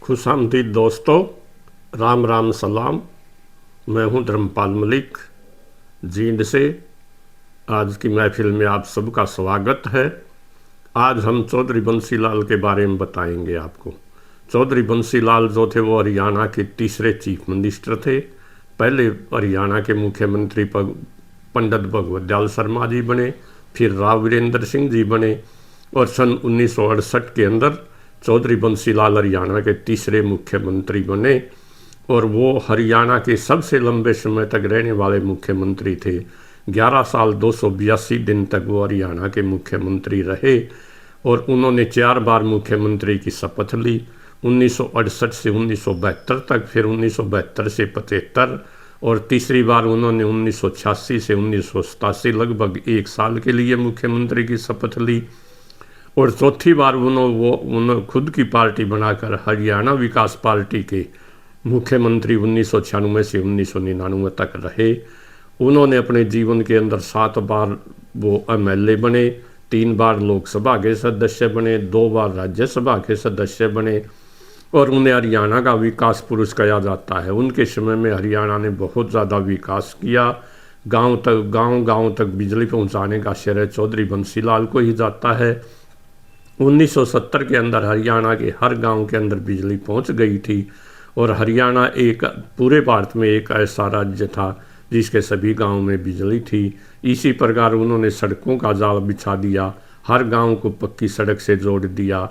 खुशामदीद दोस्तों, राम राम सलाम। मैं हूं धर्मपाल मलिक जींद से। आज की महफिल में आप सबका स्वागत है। आज हम चौधरी बंसीलाल के बारे में बताएंगे आपको। चौधरी बंसीलाल जो थे वो हरियाणा के तीसरे चीफ मिनिस्टर थे। पहले हरियाणा के मुख्यमंत्री पंडित भगवत दयाल शर्मा जी बने, फिर राव वीरेंद्र सिंह जी बने और सन 1968 के अंदर चौधरी बंसीलाल हरियाणा के तीसरे मुख्यमंत्री बने और वो हरियाणा के सबसे लंबे समय तक रहने वाले मुख्यमंत्री थे। 11 साल 282 दिन तक वो हरियाणा के मुख्यमंत्री रहे और उन्होंने 4 बार मुख्यमंत्री की शपथ ली, 1968 से 1972 तक, फिर 1972 से 75 और तीसरी बार उन्होंने 1986 से 1987 लगभग 1 साल के लिए मुख्यमंत्री की शपथ ली और चौथी बार उन्होंने खुद की पार्टी बनाकर हरियाणा विकास पार्टी के मुख्यमंत्री 1996 से 1999 तक रहे। उन्होंने अपने जीवन के अंदर 7 बार वो एमएलए बने, 3 बार लोकसभा के सदस्य बने, 2 बार राज्यसभा के सदस्य बने और उन्हें हरियाणा का विकास पुरुष कहा जाता है। उनके समय में हरियाणा ने बहुत ज़्यादा विकास किया। गांव तक बिजली पहुंचाने का श्रेय चौधरी बंसीलाल को ही जाता है। 1970 के अंदर हरियाणा के हर गांव के अंदर बिजली पहुंच गई थी और हरियाणा एक पूरे भारत में एक ऐसा राज्य था जिसके सभी गांव में बिजली थी। इसी प्रकार उन्होंने सड़कों का जाल बिछा दिया, हर गांव को पक्की सड़क से जोड़ दिया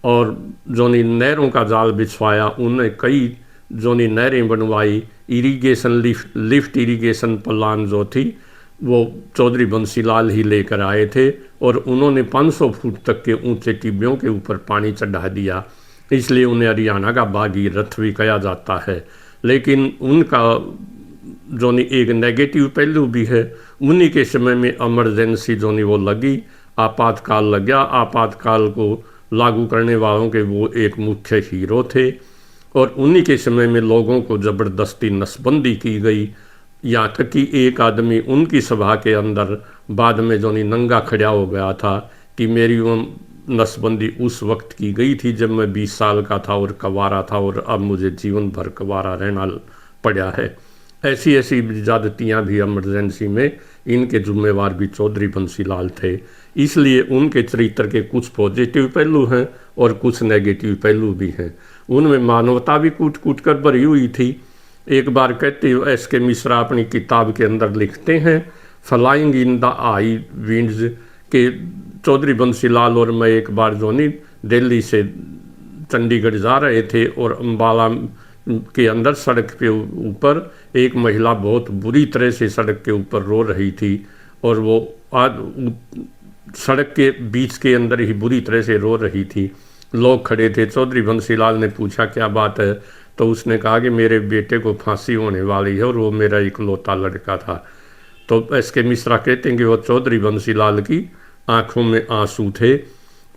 और जोनी नहरों का जाल बिछवाया। उन्हें कई जोनी नहरें बनवाई। इरीगेशन लिफ्ट इरीगेशन प्लान जो थी वो चौधरी बंसीलाल ही लेकर आए थे और उन्होंने 500 फुट तक के ऊंचे टिब्बों के ऊपर पानी चढ़ा दिया, इसलिए उन्हें हरियाणा का भागीरथ भी कहा जाता है। लेकिन उनका जो एक नेगेटिव पहलू भी है। उन्हीं के समय में इमरजेंसी जो वो लगी, आपातकाल लग गया। आपातकाल को लागू करने वालों के वो एक मुख्य हीरो थे और उन्हीं के समय में लोगों को ज़बरदस्ती नसबंदी की गई। यहाँ तक कि एक आदमी उनकी सभा के अंदर बाद में जो नंगा खड़ा हो गया था कि मेरी वो नसबंदी उस वक्त की गई थी जब मैं 20 साल का था और कवारा था और अब मुझे जीवन भर कवारा रहना पड़ा है। ऐसी ऐसी ज़्यादतियाँ भी इमरजेंसी में इनके जुम्मेवार भी चौधरी बंसीलाल थे। इसलिए उनके चरित्र के कुछ पॉजिटिव पहलू हैं और कुछ नेगेटिव पहलू भी हैं। उनमें मानवता भी कूट कूट कर भरी हुई थी। एक बार कहते एस.के. मिश्रा अपनी किताब के अंदर लिखते हैं, flying in the high winds, के चौधरी बंसीलाल और मैं एक बार दिल्ली से चंडीगढ़ जा रहे थे और अम्बाला के अंदर सड़क पे ऊपर एक महिला बहुत बुरी तरह से सड़क के ऊपर रो रही थी और वो सड़क के बीच के अंदर ही बुरी तरह से रो रही थी। लोग खड़े थे। चौधरी बंसीलाल ने पूछा क्या बात है, तो उसने कहा कि मेरे बेटे को फांसी होने वाली है और वो मेरा इकलौता लड़का था। तो एस.के. मिश्रा कहते हैं कि वो चौधरी बंसीलाल की आंखों में आंसू थे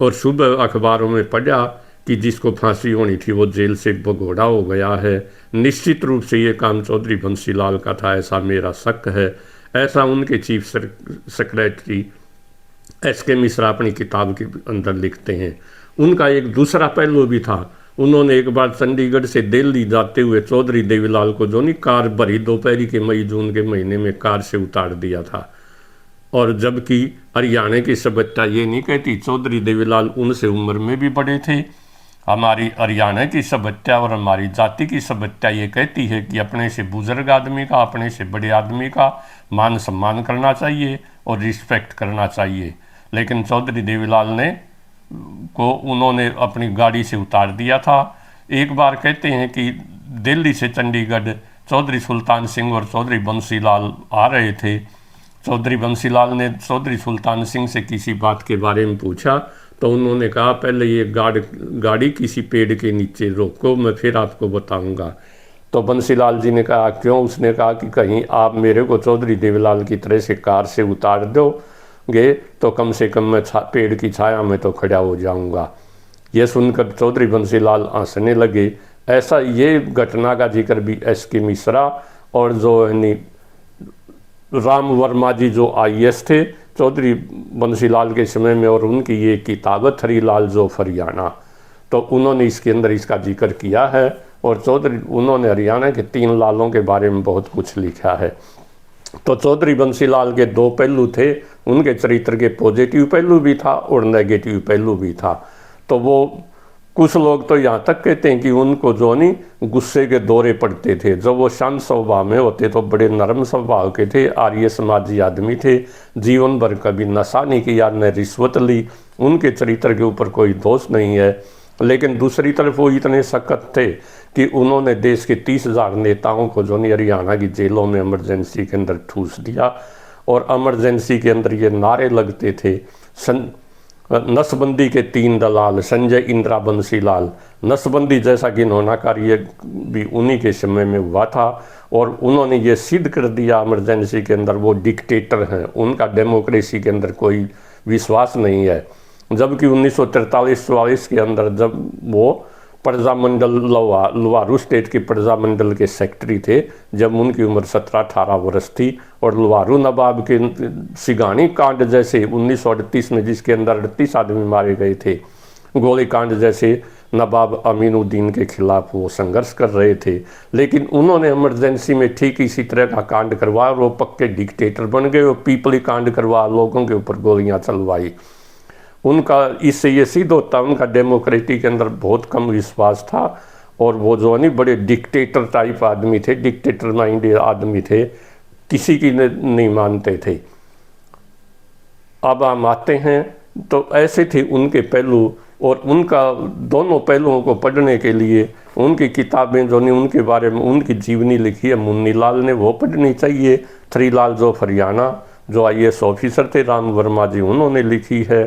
और सुबह अखबारों में पढ़ा कि जिसको फांसी होनी थी वो जेल से भगोड़ा हो गया है। निश्चित रूप से ये काम चौधरी बंसीलाल का था, ऐसा मेरा शक है। ऐसा उनके चीफ सेक्रेटरी एस.के. मिश्रा अपनी किताब के अंदर लिखते हैं। उनका एक दूसरा पहलू भी था। उन्होंने एक बार चंडीगढ़ से दिल्ली जाते हुए चौधरी देवीलाल को कार भरी दोपहरी के मई जून के महीने में कार से उतार दिया था और जबकि हरियाणा की सभ्यता ये नहीं कहती। चौधरी देवीलाल उनसे उम्र में भी बड़े थे। हमारी हरियाणा की सभ्यता और हमारी जाति की सभ्यता ये कहती है कि अपने से बुजुर्ग आदमी का, अपने से बड़े आदमी का मान सम्मान करना चाहिए और रिस्पेक्ट करना चाहिए। लेकिन चौधरी देवीलाल को उन्होंने अपनी गाड़ी से उतार दिया था। एक बार कहते हैं कि दिल्ली से चंडीगढ़ चौधरी सुल्तान सिंह और चौधरी बंसीलाल आ रहे थे। चौधरी बंसीलाल ने चौधरी सुल्तान सिंह से किसी बात के बारे में पूछा तो उन्होंने कहा पहले ये गाड़ी किसी पेड़ के नीचे रोको, मैं फिर आपको बताऊंगा। तो बंसीलाल जी ने कहा क्यों? उसने कहा कि कहीं आप मेरे को चौधरी देवीलाल की तरह से कार से उतार दोगे तो कम से कम मैं पेड़ की छाया में तो खड़ा हो जाऊंगा। यह सुनकर चौधरी बंसीलाल हंसने लगे। ऐसा ये घटना का जिक्र भी एस.के. मिश्रा और जो राम वर्मा जी जो IAS थे चौधरी बंसीलाल के समय में, और उनकी ये किताब हरीलाल जो हरियाणा, तो उन्होंने इसके अंदर इसका जिक्र किया है। और चौधरी उन्होंने हरियाणा के 3 लालों के बारे में बहुत कुछ लिखा है। तो चौधरी बंसीलाल के 2 पहलू थे, उनके चरित्र के पॉजिटिव पहलू भी था और नेगेटिव पहलू भी था। तो वो कुछ लोग तो यहाँ तक कहते हैं कि उनको जो नहीं गुस्से के दौरे पड़ते थे। जब वो शांत स्वभाव में होते तो बड़े नरम स्वभाव के थे, आर्य समाजी आदमी थे, जीवन भर कभी नशा नहीं किया, न रिश्वत ली, उनके चरित्र के ऊपर कोई दोष नहीं है। लेकिन दूसरी तरफ वो इतने सख्त थे कि उन्होंने देश के 30,000 नेताओं को जो नहीं हरियाणा की जेलों में इमरजेंसी के अंदर ठूस दिया। और इमरजेंसी के अंदर ये नारे लगते थे, नसबंदी के 3 दलाल संजय, इंदिरा, बंसीलाल। नसबंदी जैसा कि घिनौना कार्य भी उन्हीं के समय में हुआ था और उन्होंने ये सिद्ध कर दिया इमरजेंसी के अंदर वो डिक्टेटर हैं, उनका डेमोक्रेसी के अंदर कोई विश्वास नहीं है। जबकि 1943-44 के अंदर जब वो प्रजामंडल लुवारू स्टेट के प्रजामंडल के सेक्रेटरी थे, जब उनकी उम्र 17-18 वर्ष थी, और लुवारू नवाब के सिगानी कांड जैसे 1938 में जिसके अंदर 38 आदमी मारे गए थे, गोली कांड जैसे नवाब अमीनुद्दीन के खिलाफ वो संघर्ष कर रहे थे। लेकिन उन्होंने इमरजेंसी में ठीक इसी तरह का कांड करवा और वो पक्के डिक्टेटर बन गए और पीपली कांड करवा लोगों के ऊपर गोलियां चलवाई। उनका इससे ये सिद्ध होता उनका डेमोक्रेसी के अंदर बहुत कम विश्वास था और वो जो नहीं बड़े डिक्टेटर टाइप आदमी थे, डिक्टेटर माइंडेड आदमी थे, किसी की नहीं मानते थे। अब हम आते हैं तो ऐसे थे उनके पहलू, और उनका दोनों पहलुओं को पढ़ने के लिए उनकी किताबें जो नहीं उनके बारे में उनकी जीवनी लिखी है मुन्नी लाल ने, वो पढ़नी चाहिए। 3 लाल जो हरियाणा जो IAS ऑफिसर थे राम वर्मा जी, उन्होंने लिखी है।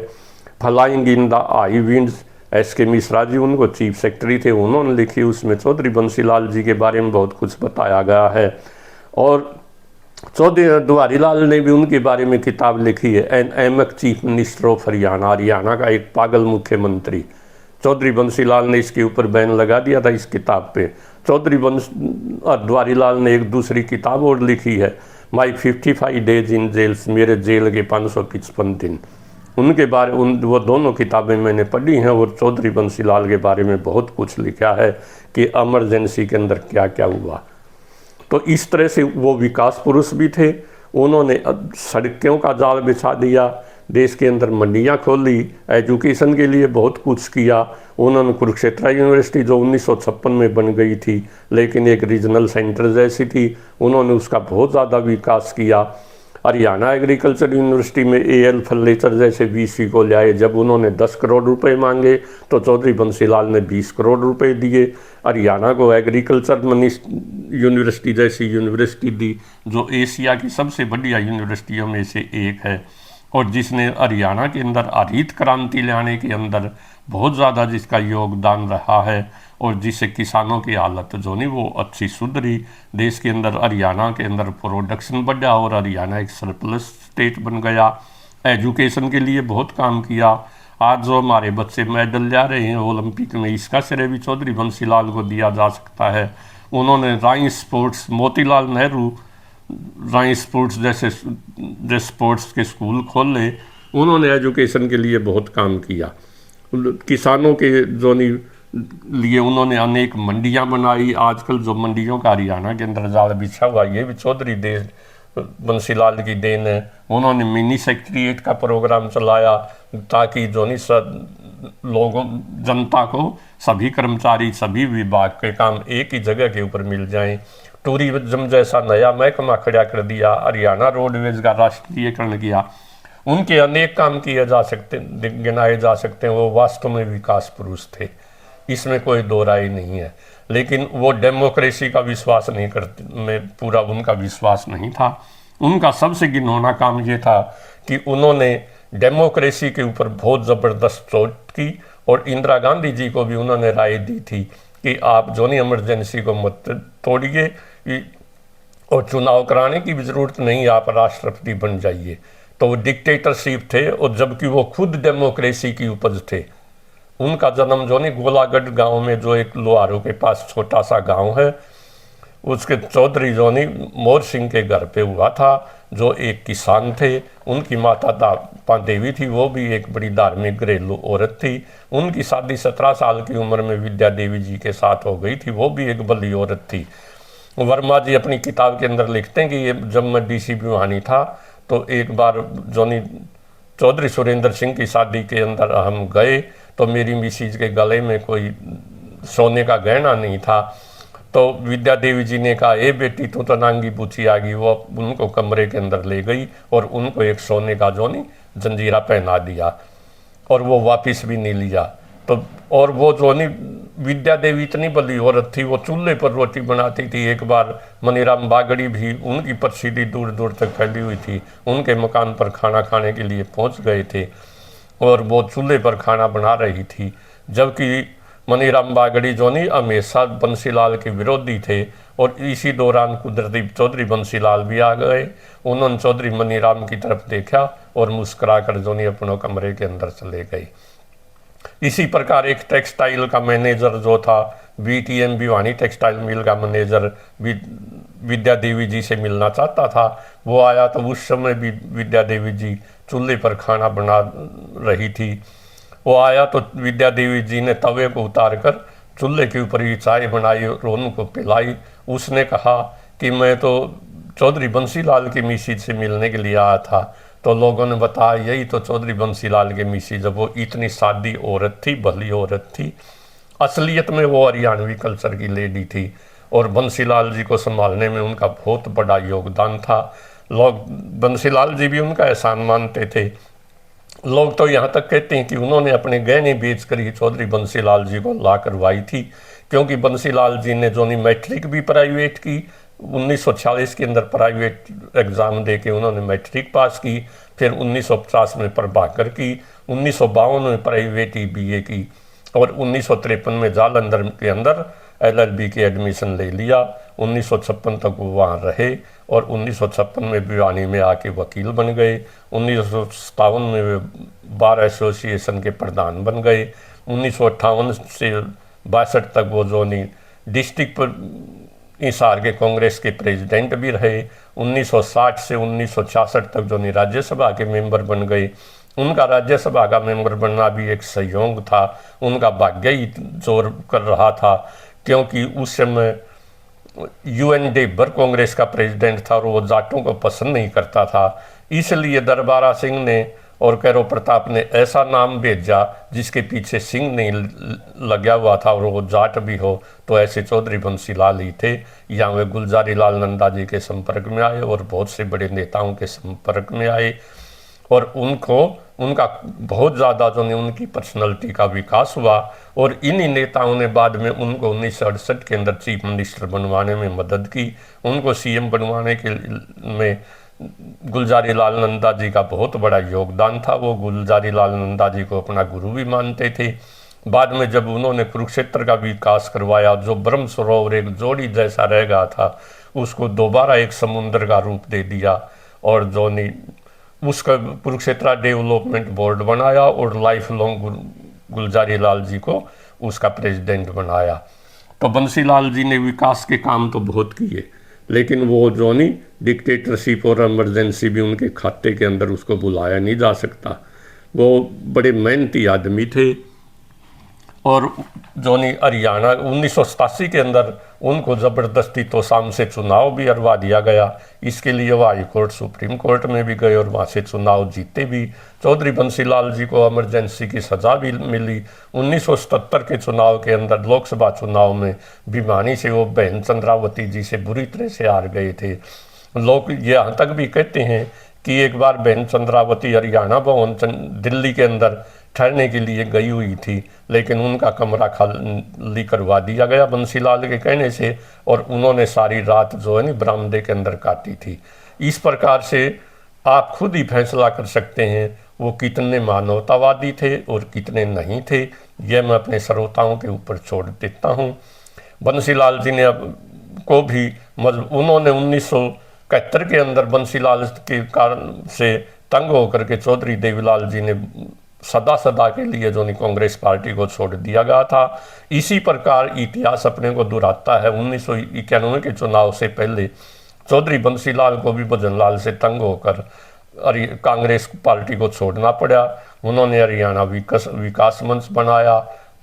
Flying in the eye winds, SK Mishra ji उनको चीफ सेक्रेटरी थे, उन्होंने लिखी। उसमें चौधरी बंसीलाल जी के बारे में बहुत कुछ बताया गया है। और चौधरी दुआरीलाल ने भी उनके बारे में किताब लिखी है, एन एमक chief minister of Haryana, Haryana का एक पागल मुख्यमंत्री। चौधरी बंसीलाल ने इसके ऊपर बैन लगा दिया था इस किताब पे। चौधरी दुआरीलाल ने एक दूसरी किताब और लिखी है, माई 55 डेज इन जेल्स, मेरे जेल के 555 दिन। उनके बारे वो दोनों किताबें मैंने पढ़ी हैं और चौधरी बंसीलाल के बारे में बहुत कुछ लिखा है कि इमरजेंसी के अंदर क्या क्या हुआ। तो इस तरह से वो विकास पुरुष भी थे। उन्होंने सड़कों का जाल बिछा दिया, देश के अंदर मंडियाँ खोली, एजुकेशन के लिए बहुत कुछ किया। उन्होंने कुरुक्षेत्र यूनिवर्सिटी जो 1956 में बन गई थी लेकिन एक रीजनल सेंटर जैसी थी, उन्होंने उसका बहुत ज़्यादा विकास किया। हरियाणा एग्रीकल्चर यूनिवर्सिटी में AL फर्नीचर जैसे VC को लाए। जब उन्होंने 10 करोड़ रुपए मांगे तो चौधरी बंसीलाल ने 20 करोड़ रुपए दिए। हरियाणा को एग्रीकल्चर यूनिवर्सिटी जैसी यूनिवर्सिटी दी जो एशिया की सबसे बढ़िया यूनिवर्सिटियों में से एक है और जिसने हरियाणा के अंदर हरित क्रांति लाने के अंदर बहुत ज़्यादा जिसका योगदान रहा है और जिससे किसानों की हालत जो नहीं वो अच्छी सुधरी। देश के अंदर हरियाणा के अंदर प्रोडक्शन बढ़ा और हरियाणा एक सरप्लस स्टेट बन गया। एजुकेशन के लिए बहुत काम किया। आज जो हमारे बच्चे मेडल ला रहे हैं ओलंपिक में, इसका श्रेय भी चौधरी बंसीलाल को दिया जा सकता है। उन्होंने राई स्पोर्ट्स, मोतीलाल नेहरू राई स्पोर्ट्स जैसे स्पोर्ट्स के स्कूल खोले। उन्होंने एजुकेशन के लिए बहुत काम किया। किसानों के जो लिए उन्होंने अनेक मंडियां बनाई। आजकल जो मंडियों का हरियाणा के अंदर जाल बिछा हुआ ये भी चौधरी बंसीलाल की देन है। उन्होंने मिनी सेक्रेटरीट का प्रोग्राम चलाया ताकि जो लोगों जनता को सभी कर्मचारी सभी विभाग के काम एक ही जगह के ऊपर मिल जाएं। टूरिज्म जैसा नया महकमा खड़ा कर दिया। हरियाणा रोडवेज का राष्ट्रीयकरण किया। उनके अनेक काम किए जा सकते गिनाए जा सकते हैं। वो वास्तव में विकास पुरुष थे, इसमें कोई दो राय नहीं है। लेकिन वो डेमोक्रेसी का विश्वास नहीं करते, में पूरा उनका विश्वास नहीं था। उनका सबसे घिनौना काम ये था कि उन्होंने डेमोक्रेसी के ऊपर बहुत ज़बरदस्त चोट की और इंदिरा गांधी जी को भी उन्होंने राय दी थी कि आप जो नहीं इमरजेंसी को मत तोड़िए और चुनाव कराने की भी ज़रूरत नहीं, आप राष्ट्रपति बन जाइए। तो वो डिक्टेटरशिप थे और जबकि वो खुद डेमोक्रेसी की उपज थे। उनका जन्म जो नहीं गोलागढ़ गांव में जो एक लोहारू के पास छोटा सा गांव है उसके चौधरी जो नहीं मोर सिंह के घर पे हुआ था, जो एक किसान थे। उनकी माता दापा देवी थी, वो भी एक बड़ी धार्मिक घरेलू औरत थी। उनकी शादी 17 साल की उम्र में विद्या देवी जी के साथ हो गई थी, वो भी एक भली औरत थी। वर्मा जी अपनी किताब के अंदर लिखते हैं कि ये जब मैं डीसी भिवानी था तो एक बार जोनी चौधरी सुरेंद्र सिंह की शादी के अंदर हम गए तो मेरी मिसीज के गले में कोई सोने का गहना नहीं था। तो विद्या देवी जी ने कहा, ए बेटी तू तो नांगी पूछी आ गई। वो उनको कमरे के अंदर ले गई और उनको एक सोने का जोनी जंजीरा पहना दिया और वो वापस भी नहीं लिया। तो और वो जोनी विद्या देवी इतनी बड़ी औरत थी, वो चूल्हे पर रोटी बनाती थी। एक बार मनीराम बागड़ी भी, उनकी प्रसिद्धि दूर दूर तक फैली हुई थी, उनके मकान पर खाना खाने के लिए पहुंच गए थे और वो चूल्हे पर खाना बना रही थी। जबकि मनीराम बागड़ी जोनी हमेशा बंसीलाल के विरोधी थे और इसी दौरान कुदरती चौधरी बंसीलाल भी आ गए। उन्होंने चौधरी मनीराम की तरफ देखा और मुस्कुरा कर जोनी अपने कमरे के अंदर चले गए। इसी प्रकार एक टेक्सटाइल का मैनेजर जो था, बीटीएम भिवानी टेक्सटाइल मिल का मैनेजर विद्या देवी जी से मिलना चाहता था। वो आया तो उस समय भी विद्या देवी जी चूल्हे पर खाना बना रही थी। वो आया तो विद्या देवी जी ने तवे को उतार कर चूल्हे के ऊपर ही चाय बनाई और उनको पिलाई। उसने कहा कि मैं तो चौधरी बंसीलाल की मिसीज से मिलने के लिए आया था। तो लोगों ने बताया, यही तो चौधरी बंसीलाल के मिसी, जब वो इतनी सादी औरत थी, भली औरत थी, असलियत में वो हरियाणवी कल्चर की लेडी थी और बंसीलाल जी को संभालने में उनका बहुत बड़ा योगदान था। लोग बंसीलाल जी भी उनका एहसान मानते थे। लोग तो यहाँ तक कहते हैं कि उन्होंने अपने गहने बेच कर ही चौधरी बंसीलाल जी को ला करवाई थी, क्योंकि बंसीलाल जी ने जो मैट्रिक भी प्राइवेट की, 1946 के अंदर प्राइवेट एग्ज़ाम दे के उन्होंने मैट्रिक पास की। फिर 1950 में प्रभाकर की, 1952 में प्राइवेट ही बीए की और 1953 में जालंधर के अंदर एलएलबी की एडमिशन ले लिया। 1956 तक वो वहाँ रहे और 1956 में भिवानी में आके वकील बन गए। 1957 में वे बार एसोसिएशन के प्रधान बन गए। 1958 से 62 तक वो जोनी डिस्ट्रिक्ट पर हिसार के कांग्रेस के प्रेसिडेंट भी रहे। 1960 से 1966 तक जो राज्यसभा के मेंबर बन गए। उनका राज्यसभा का मेंबर बनना भी एक संयोग था, उनका भाग्य ही जोर कर रहा था, क्योंकि उस समय यूएन डेबर कांग्रेस का प्रेसिडेंट था और वो जाटों को पसंद नहीं करता था। इसलिए दरबारा सिंह ने और कैरो प्रताप ने ऐसा नाम भेजा जिसके पीछे सिंह नहीं लगा हुआ था और वो जाट भी हो, तो ऐसे चौधरी बंसीलाल ही थे। यहाँ वे गुलजारी लाल नंदा जी के संपर्क में आए और बहुत से बड़े नेताओं के संपर्क में आए और उनका बहुत ज़्यादा जो उनकी पर्सनैलिटी का विकास हुआ और इन्हीं नेताओं ने बाद में उनको 1968 के अंदर चीफ मिनिस्टर बनवाने में मदद की। उनको सीएम बनवाने के में गुलजारी लाल नंदा जी का बहुत बड़ा योगदान था। वो गुलजारी लाल नंदा जी को अपना गुरु भी मानते थे। बाद में जब उन्होंने कुरुक्षेत्र का विकास करवाया, जो ब्रह्म सरोवर एक जोड़ी जैसा रह गया था, उसको दोबारा एक समुद्र का रूप दे दिया और जो उसका कुरुक्षेत्र डेवलपमेंट बोर्ड बनाया और लाइफ लॉन्ग गुलजारी लाल जी को उसका प्रेसिडेंट बनाया। तो बंसीलाल जी ने विकास के काम तो बहुत किए, लेकिन वो जोनी डिक्टेटरशिप और इमरजेंसी भी उनके खाते के अंदर उसको बुलाया नहीं जा सकता। वो बड़े मेहनती आदमी थे और जोनी हरियाणा 1987 के अंदर उनको ज़बरदस्ती तो शाम से चुनाव भी हरवा दिया गया। इसके लिए वो हाई कोर्ट सुप्रीम कोर्ट में भी गए और वहाँ से चुनाव जीते भी। चौधरी बंसीलाल जी को इमरजेंसी की सज़ा भी मिली। 1977 के चुनाव के अंदर लोकसभा चुनाव में भिवानी से वो बहन चंद्रावती जी से बुरी तरह से हार गए थे। लोग यहाँ तक भी कहते हैं कि एक बार बहन चंद्रावती हरियाणा भवन दिल्ली के अंदर ठहरने के लिए गई हुई थी, लेकिन उनका कमरा खाली करवा दिया गया बंसीलाल के कहने से और उन्होंने सारी रात जो है बरामदे के अंदर काटी थी। इस प्रकार से आप खुद ही फैसला कर सकते हैं वो कितने मानवतावादी थे और कितने नहीं थे। यह मैं अपने श्रोताओं के ऊपर छोड़ देता हूँ। बंसीलाल जी ने को भी उन्होंने 1971 के अंदर बंसीलाल के कारण से तंग होकर के चौधरी देवीलाल जी ने सदा के लिए जो कांग्रेस पार्टी को छोड़ दिया गया था। इसी प्रकार इतिहास अपने को दोहराता है। 1991 के चुनाव से पहले चौधरी बंसीलाल को भी भजनलाल से तंग होकर कांग्रेस पार्टी को छोड़ना पड़ा। उन्होंने हरियाणा विकास मंच बनाया,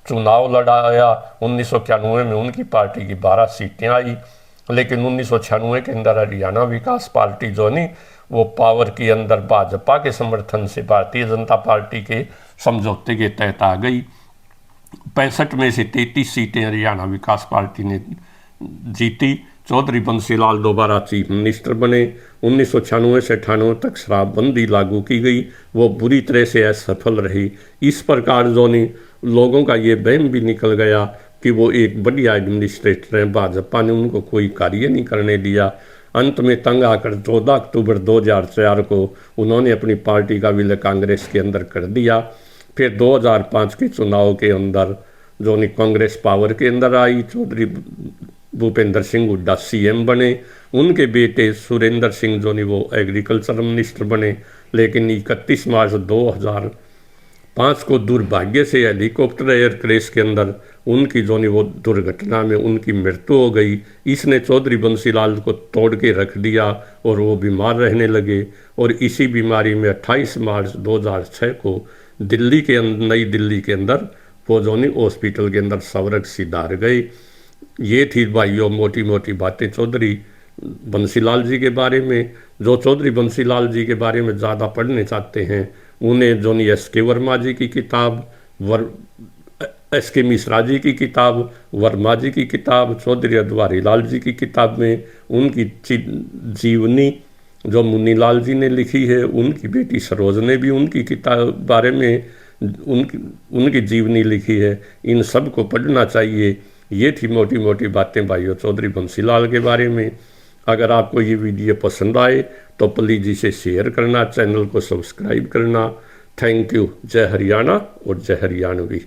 चुनाव लड़ाया। 1991 में उनकी पार्टी की 12 सीटें आई, लेकिन 1996 के अंदर हरियाणा विकास पार्टी जो नहीं, वो पावर के अंदर भाजपा के समर्थन से भारतीय जनता पार्टी के समझौते के तहत आ गई। 65 में से 33 सीटें हरियाणा विकास पार्टी ने जीती। चौधरी बंसीलाल दोबारा चीफ मिनिस्टर बने। 1996 से 98 तक शराबबंदी लागू की गई, वो बुरी तरह से असफल रही। इस प्रकार जो नहीं लोगों का ये वहम भी निकल गया कि वो एक बढ़िया एडमिनिस्ट्रेटर हैं, भाजपा ने उनको कोई कार्य नहीं करने दिया। अंत में तंग आकर 14 अक्टूबर 2004 को उन्होंने अपनी पार्टी का विलय कांग्रेस के अंदर कर दिया। फिर 2005 के चुनाव के अंदर जो नहीं कांग्रेस पावर के अंदर आई, चौधरी भूपेंद्र सिंह हुड्डा सीएम बने। उनके बेटे सुरेंद्र सिंह जो नहीं वो एग्रीकल्चर मिनिस्टर बने। लेकिन 31 मार्च 2005 को दुर्भाग्य से हेलीकॉप्टर एयर क्रैश के अंदर उनकी जो नहीं वो दुर्घटना में उनकी मृत्यु हो गई। इसने चौधरी बंसीलाल को तोड़ के रख दिया और वो बीमार रहने लगे। और इसी बीमारी में 28 मार्च 2006 को नई दिल्ली के अंदर वो जो नहीं हॉस्पिटल के अंदर सवरग सिधार गए। ये थी भाइयों मोटी मोटी बातें चौधरी बंसीलाल जी के बारे में। जो चौधरी बंसीलाल जी के बारे में ज़्यादा पढ़ने चाहते हैं उन्हें जो नहीं SK वर्मा जी की किताब, SK मिश्रा जी की किताब, वर्मा जी की किताब, चौधरी अधवारी लाल जी की किताब में उनकी जीवनी जो मुन्नीलाल जी ने लिखी है, उनकी बेटी सरोज ने भी उनकी किताब बारे में उनकी जीवनी लिखी है। इन सब को पढ़ना चाहिए। ये थी मोटी मोटी बातें भाइयों चौधरी बंसीलाल के बारे में। अगर आपको ये वीडियो पसंद आए तो प्लीज़ इसे शेयर करना, चैनल को सब्सक्राइब करना। Thank you. जय हरियाणा और जय हरियाणवी।